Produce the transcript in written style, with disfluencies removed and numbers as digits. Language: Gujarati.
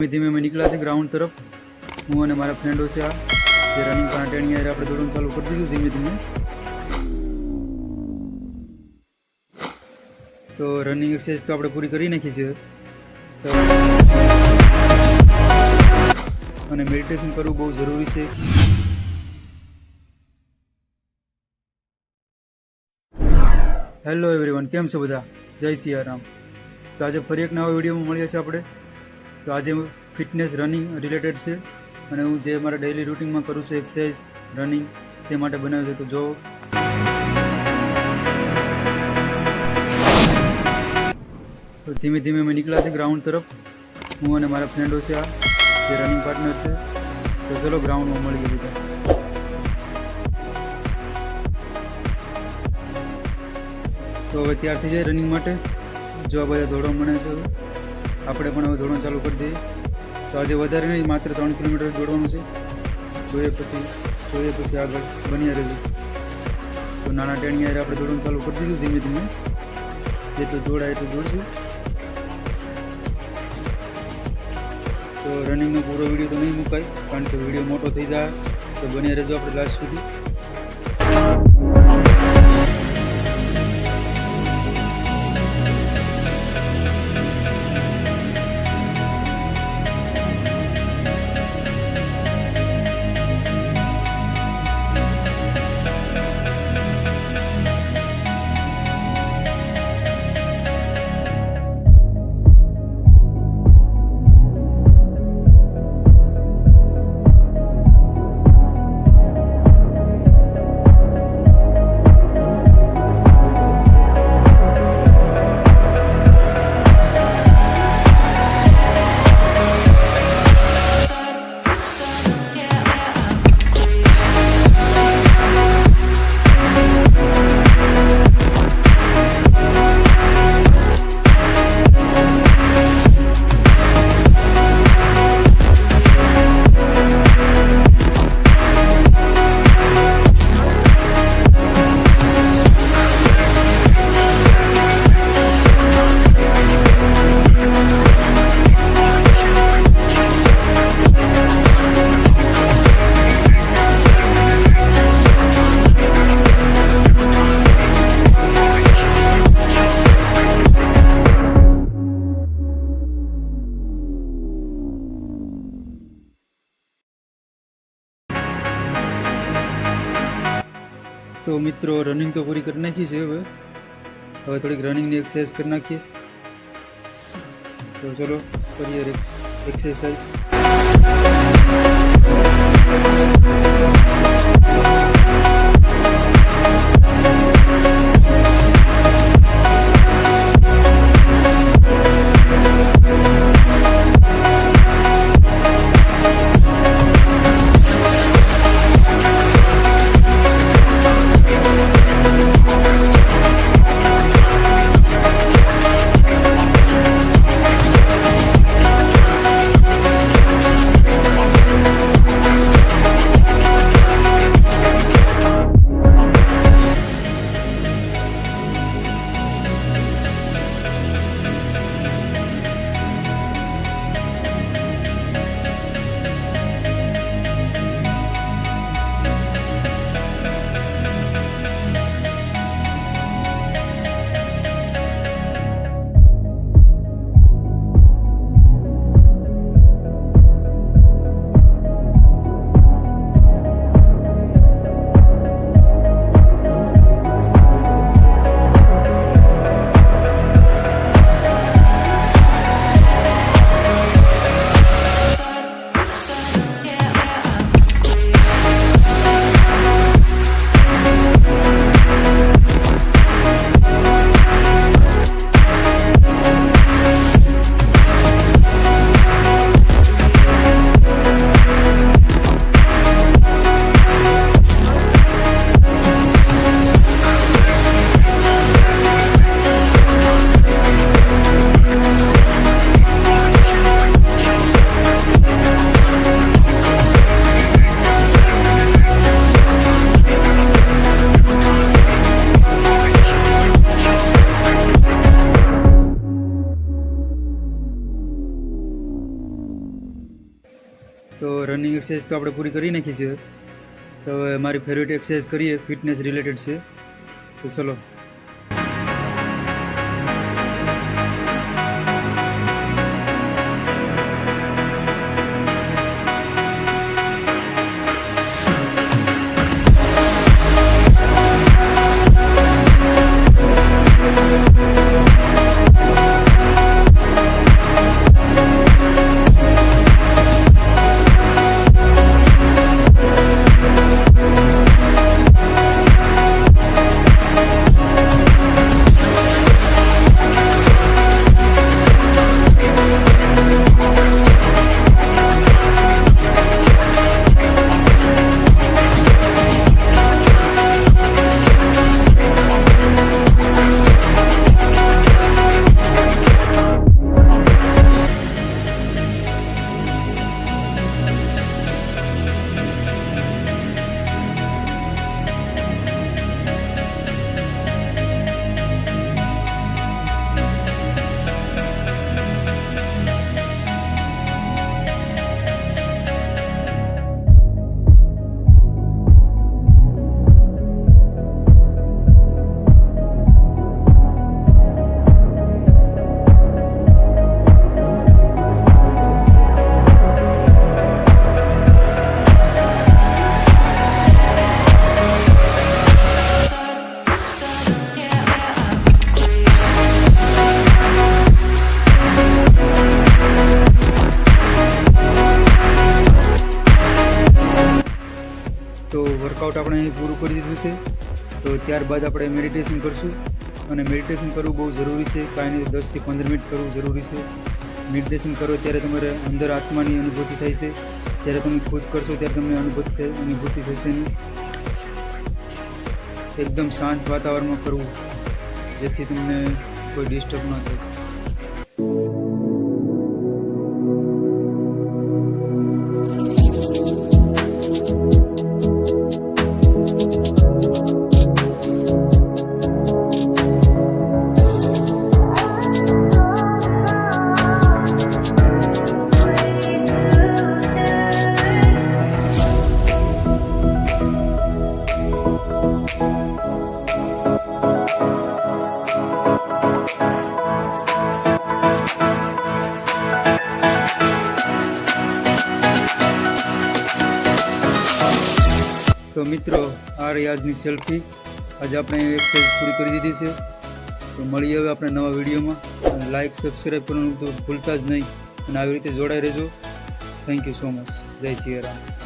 ધીમે ધીમે અમે નીકળ્યા છે ગ્રાઉન્ડ તરફ. હું અને મારા ફ્રેન્ડો છે આ જે રનિંગ ટેણી આપણે દોડવાનું ચાલુ કરી દીધું ધીમે ધીમે. તો રનિંગ એક્સરસાઇઝ તો આપણે પૂરી કરી નાખી છે. તો અને મેડિટેશન કરવું બહુ જરૂરી છે. હેલો એવરીવન, કેમ છો બધા? જય સિયારામ. તો આજે ફરી એક નવા વિડીયોમાં મળીએ છીએ આપણે. તો આજે ફિટનેસ રનિંગ રિલેટેડ છે અને હું જે મારા ડેઇલી રૂટિનમાં કરું છું એક્સરસાઇઝ રનિંગ તે માટે બનાવ્યું છે. તો જો તો ધીમે ધીમે અમે નીકળ્યા છે ગ્રાઉન્ડ તરફ. હું અને મારા ફ્રેન્ડો છે આ જે રનિંગ પાર્ટનર છે. તો ચલો ગ્રાઉન્ડમાં મળીએ બધા. તો હવે તૈયાર થઈ જાય રનિંગ માટે. જો આ બધા દોડવા મળે છે, આપણે પણ હવે દોડવાનું ચાલુ કરી દઈએ. તો આજે વધારે નહીં, માત્ર 3 કિલોમીટર દોડવાનું છે. જોઈએ પછી આગળ બન્યા રહેજો. તો નાના ટેણીયારે આપણે દોડવાનું ચાલુ કરી દીધું ધીમે ધીમે. જેટલું દોડાય એટલું દોડશું. તો રનિંગનો પૂરો વિડીયો તો નહીં મુકાય, કારણ કે વિડીયો મોટો થઈ જાય. તો બન્યા રહેજો આપણે લાસ્ટ સુધી. તો મિત્રો, રનિંગ તો પૂરી કરી નાખી છે. હવે થોડીક રનિંગની એક્સરસાઇઝ કરી નાખીએ. તો ચલો કરીએ એક્સરસાઇઝ. તો રનિંગ એક્સરસાઇઝ તો આપણે પૂરી કરી નાખી છે. તો હવે મારી ફેવરેટ એક્સરસાઇઝ કરીએ, ફિટનેસ રિલેટેડ છે. તો ચલો. તો વર્કઆઉટ આપણે અહીં પૂરું કરી દીધું છે. તો ત્યારબાદ આપણે મેડિટેશન કરશું, અને મેડિટેશન કરવું બહુ જરૂરી છે. કાંઈ નહીં 10 થી 15 મિનિટ કરવું જરૂરી છે. મેડિટેશન કરો ત્યારે તમારે અંદર આત્માની અનુભૂતિ થાય છે. જ્યારે તમે ખુદ કરશો ત્યારે તમને અનુભૂતિ થશે નહીં. એકદમ શાંત વાતાવરણમાં કરવું, જેથી તમને કોઈ ડિસ્ટર્બ ન થાય. તો મિત્રો, આ રહી આજની સેલ્ફી. આજે આપણે એક્સરસાઇઝ પૂરી કરી દીધી છે. તો મળીએ હવે આપણે નવા વિડીયોમાં. લાઇક, સબસ્ક્રાઈબ કરવાનું તો ભૂલતા જ નહીં, અને આવી રીતે જોડાઈ રહેજો. Thank you so much. જય શ્રી રામ.